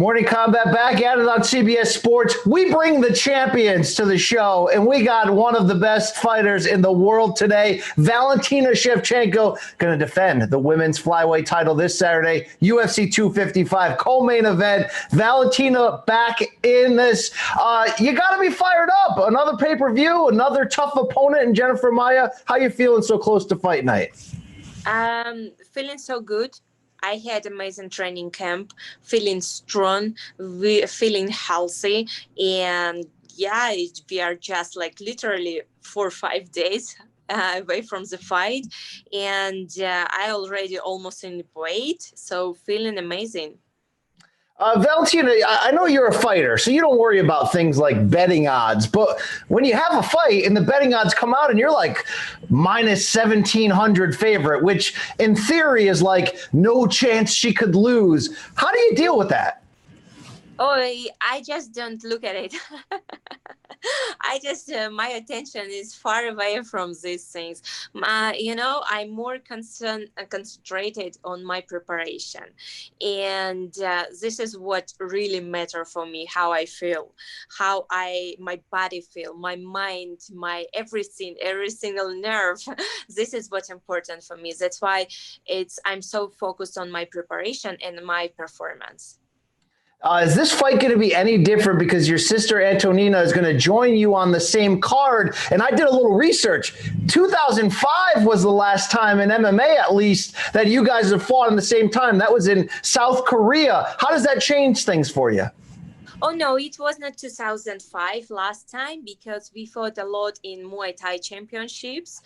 Morning Combat back at it on CBS Sports. We bring the champions to the show, and we got one of the best fighters in the world today, Valentina Shevchenko, going to defend the women's flyweight title this Saturday, UFC 255, co-main event. Valentina back in this. You got to be fired up. Another pay-per-view, another tough opponent in Jennifer Maia. How you feeling so close to fight night? Feeling so good. I had amazing training camp, feeling strong, feeling healthy, and yeah, we are just like literally 4 or 5 days away from the fight, and I already almost in weight, so feeling amazing. Valentina, I know you're a fighter, so you don't worry about things like betting odds. But when you have a fight and the betting odds come out and you're like minus 1,700 favorite, which in theory is like no chance she could lose, how do you deal with that? Oh, I just don't look at it. I just, my attention is far away from these things. I'm more concentrated on my preparation. And this is what really matters for me, how I feel, my body feel, my mind, my everything, every single nerve. This is what's important for me. That's why I'm so focused on my preparation and my performance. Is this fight going to be any different because your sister Antonina is going to join you on the same card? And I did a little research. 2005 was the last time in MMA, at least, that you guys have fought in the same time. That was in South Korea. How does that change things for you? Oh, no, it was not 2005 last time because we fought a lot in Muay Thai championships.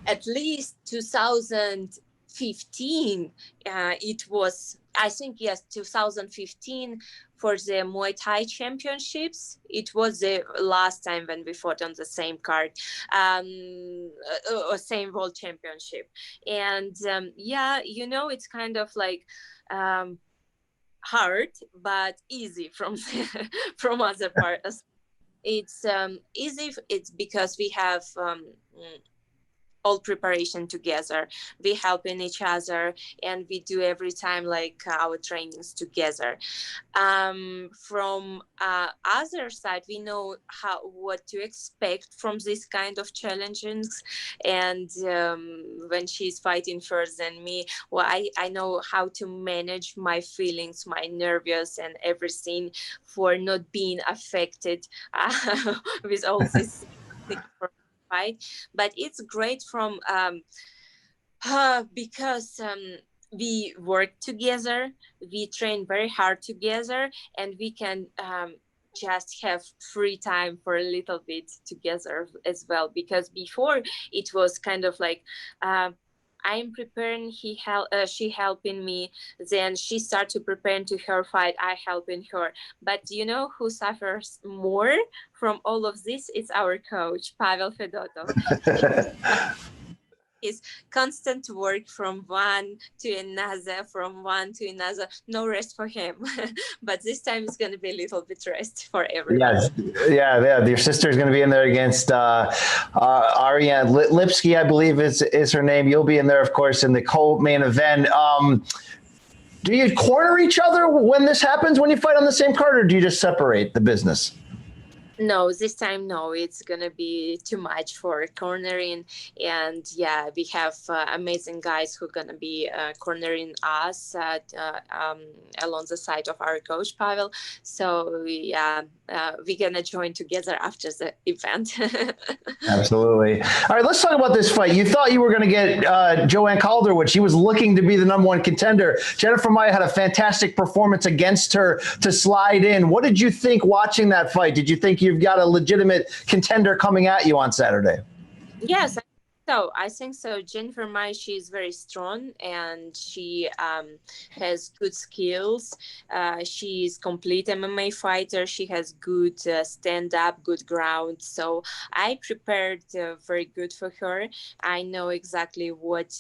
At least 2015, it was, I think, yes, 2015 for the Muay Thai championships. It was the last time when we fought on the same card, or same world championship. And it's kind of like hard, but easy from from other parts. It's easy. It's because we have all preparation together. We helping each other, and we do every time like our trainings together. From other side, we know what to expect from this kind of challenges. And when she's fighting first than me, well, I know how to manage my feelings, my nervous and everything for not being affected with all this thing. But it's great from because we work together, we train very hard together, and we can just have free time for a little bit together as well. Because before it was kind of like I'm preparing, she helping me, then she started to prepare to her fight, I helping her. But you know who suffers more from all of this? It's our coach, Pavel Fedotov. Is constant work from one to another, no rest for him. But this time it's going to be a little bit rest for everyone. Yes. Yeah. Your sister is going to be in there against Ariane Lipsky, I believe is her name. You'll be in there, of course, in the co-main event. Do you corner each other when this happens, when you fight on the same card, or do you just separate the business? No, this time, no, it's going to be too much for cornering. And yeah, we have amazing guys who are going to be cornering us along the side of our coach, Pavel. So yeah, we're going to join together after the event. Absolutely. All right, let's talk about this fight. You thought you were going to get Joanne Calderwood. She was looking to be the #1 contender. Jennifer Maia had a fantastic performance against her to slide in. What did you think watching that fight? Did you think you've got a legitimate contender coming at you on Saturday? Yes, I think so. Jennifer Maia, she is very strong and she has good skills. She is complete MMA fighter. She has good stand-up, good ground. So I prepared very good for her. I know exactly what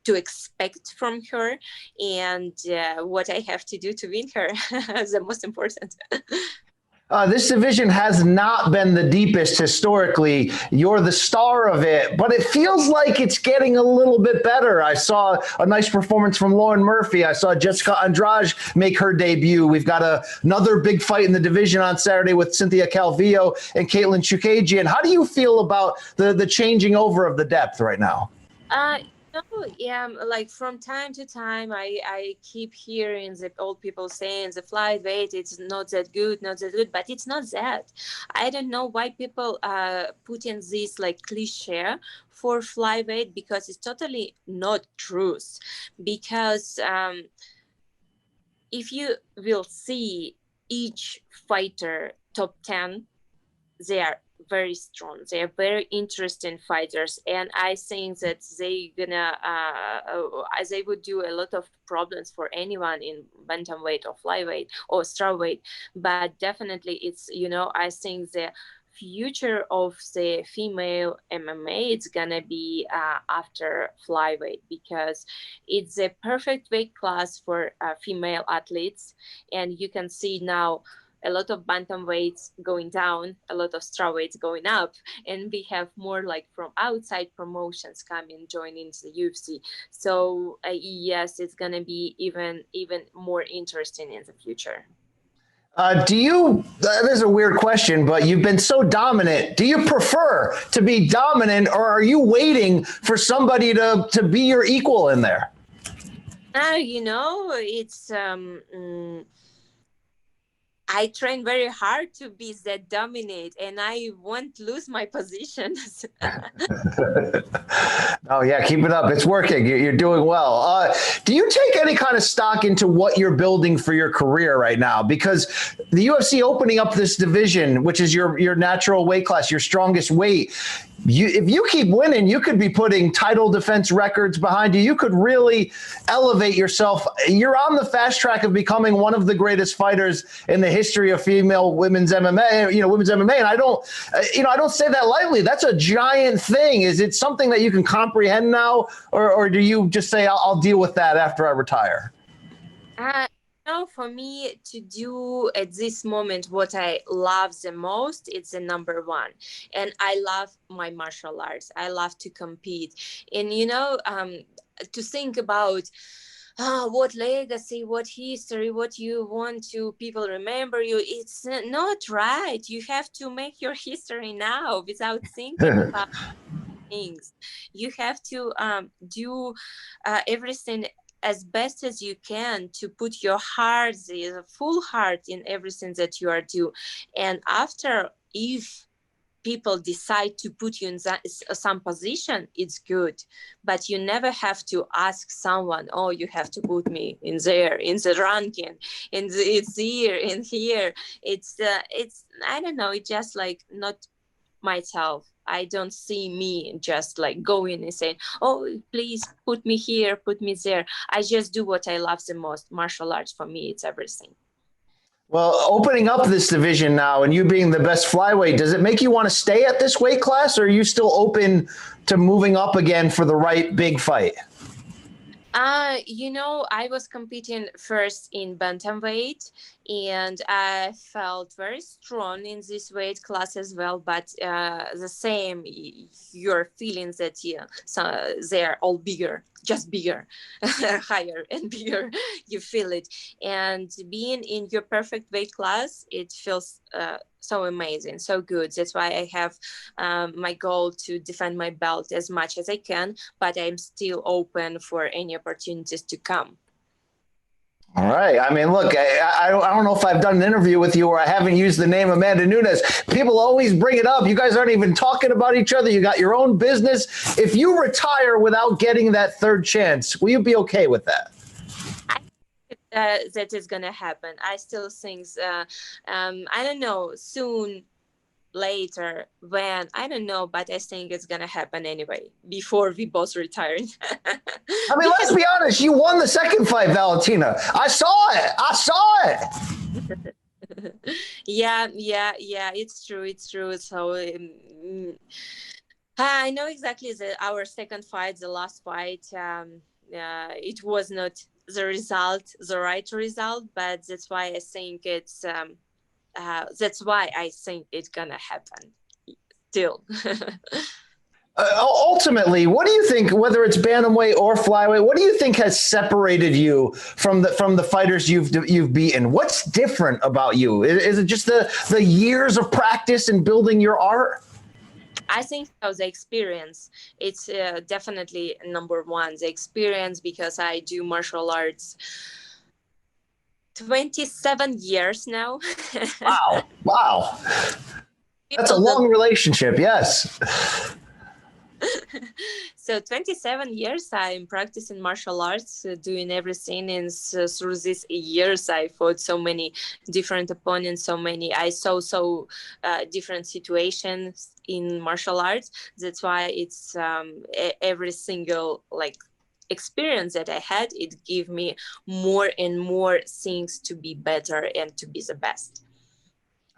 to expect from her and what I have to do to win her. The most important. This division has not been the deepest historically. You're the star of it, but it feels like it's getting a little bit better. I saw a nice performance from Lauren Murphy. I saw Jessica Andrade make her debut. We've got another big fight in the division on Saturday with Cynthia Calvillo and Caitlin Chukagian. How do you feel about the changing over of the depth right now? No, yeah, like from time to time, I keep hearing the old people saying the flyweight it's not that good, not that good, but it's not that. I don't know why people put in this like cliche for flyweight because it's totally not truth. Because if you will see each fighter top 10, they are very strong, they are very interesting fighters, and I think that they would do a lot of problems for anyone in bantamweight or flyweight or strawweight. But definitely it's, I think the future of the female MMA it's gonna be after flyweight, because it's a perfect weight class for female athletes. And you can see now a lot of bantamweights going down, a lot of strawweights going up, and we have more like from outside promotions coming, joining the UFC. So yes, it's gonna be even more interesting in the future. That is a weird question, but you've been so dominant. Do you prefer to be dominant, or are you waiting for somebody to be your equal in there? It's I train very hard to be that dominate, and I won't lose my positions. Oh yeah, keep it up. It's working. You're doing well. Do you take any kind of stock into what you're building for your career right now? Because the UFC opening up this division, which is your natural weight class, your strongest weight. If you keep winning, you could be putting title defense records behind you. You could really elevate yourself. You're on the fast track of becoming one of the greatest fighters in the history of women's MMA. And I don't say that lightly. That's a giant thing. Is it something that you can comprehend now, or do you just say I'll deal with that after I retire? For me to do at this moment what I love the most, it's the number one. And I love my martial arts. I love to compete. And, to think about what legacy, what history, what you want to people remember you, it's not right. You have to make your history now without thinking about things. You have to do everything as best as you can to put your heart, the full heart in everything that you are doing. And after, if people decide to put you in some position, it's good. But you never have to ask someone, oh, you have to put me in there, in the ranking, it's here, in here. It's I don't know, it's just like not myself. I don't see me just like going and saying, oh, please put me here, put me there. I just do what I love the most. Martial arts for me, it's everything. Well, opening up this division now and you being the best flyweight, does it make you want to stay at this weight class, or are you still open to moving up again for the right big fight? I was competing first in bantamweight, and I felt very strong in this weight class as well. But the same, you're feeling that so they're all bigger, just bigger, higher and bigger. You feel it, and being in your perfect weight class, it feels so amazing, so good. That's why I have my goal to defend my belt as much as I can, but I'm still open for any opportunities to come. All right. I mean, look, I don't know if I've done an interview with you or I haven't used the name Amanda Nunes. People always bring it up. You guys aren't even talking about each other. You got your own business. If you retire without getting that third chance, will you be okay with that? That is going to happen. I still think, I don't know, soon, later, when, I don't know, but I think it's going to happen anyway, before we both retire. I mean, let's be honest. You won the second fight, Valentina. I saw it. Yeah, it's true. So I know exactly our second fight, the last fight, it was not the right result, but that's why I think it's that's why I think it's gonna happen still. Ultimately, what do you think, whether it's bantamweight or flyweight, what do you think has separated you from the fighters you've beaten? What's different about you? Is it just the years of practice and building your art? I think so, the experience. It's definitely number one, the experience, because I do martial arts 27 years now. Wow. Wow. That's a People long relationship. Yes. So 27 years I'm practicing martial arts, doing everything, and through these years I fought so many different opponents, I saw different situations in martial arts. That's why it's every single like experience that I had, it gave me more and more things to be better and to be the best.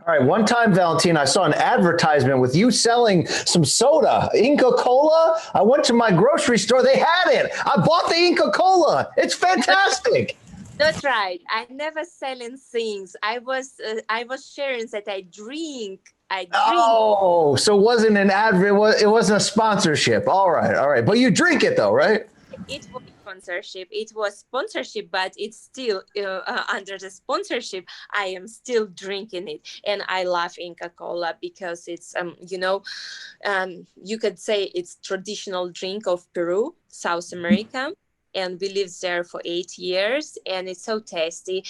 All right. One time, Valentina, I saw an advertisement with you selling some soda, Inca Cola. I went to my grocery store. They had it. I bought the Inca Cola. It's fantastic. That's right. I never selling things. I was sharing that I drink. Oh, so it wasn't an advert. It wasn't a sponsorship. All right. All right. But you drink it though, right? It was sponsorship. It was sponsorship, but it's still under the sponsorship. I am still drinking it, and I love Inca Cola because it's you could say it's traditional drink of Peru, South America. And we lived there for 8 years, and it's so tasty.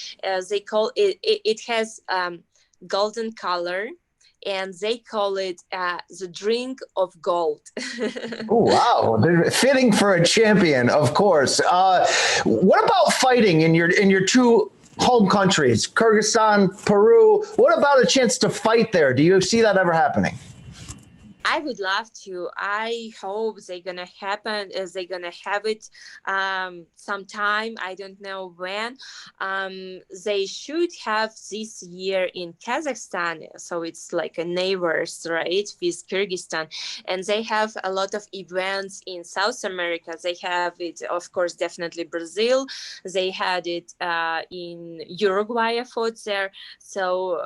They call it. It has golden color, and they call it the drink of gold. Oh, wow. Fitting for a champion, of course. What about fighting in your two home countries, Kyrgyzstan, Peru? What about a chance to fight there? Do you see that ever happening? I would love to. I hope they're gonna happen. They're gonna have it sometime. I don't know when. They should have this year in Kazakhstan. So it's like a neighbors, right, with Kyrgyzstan, and they have a lot of events in South America. They have it, of course, definitely Brazil. They had it in Uruguay. I fought there. So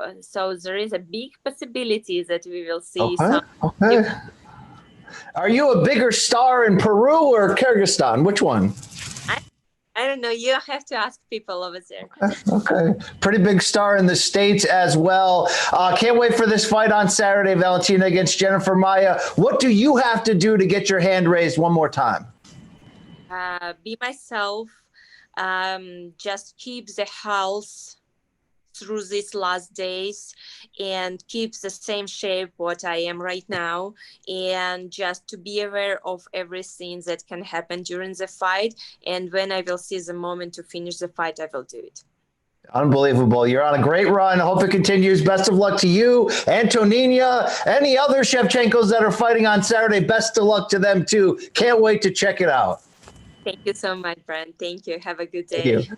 there is a big possibility that we will see some. Okay. Are you a bigger star in Peru or Kyrgyzstan? Which one? I don't know. You have to ask people over there. Okay. Pretty big star in the States as well. Can't wait for this fight on Saturday, Valentina, against Jennifer Maia. What do you have to do to get your hand raised one more time? Be myself. Just keep the health through these last days and keep the same shape what I am right now, and just to be aware of everything that can happen during the fight, and when I will see the moment to finish the fight, I will do it. Unbelievable. You're on a great run. I hope it continues. Best of luck to you, Antonina, any other Shevchenkos that are fighting on Saturday. Best of luck to them too. Can't wait to check it out. Thank you so much, Brian. Thank you. Have a good day. Thank you.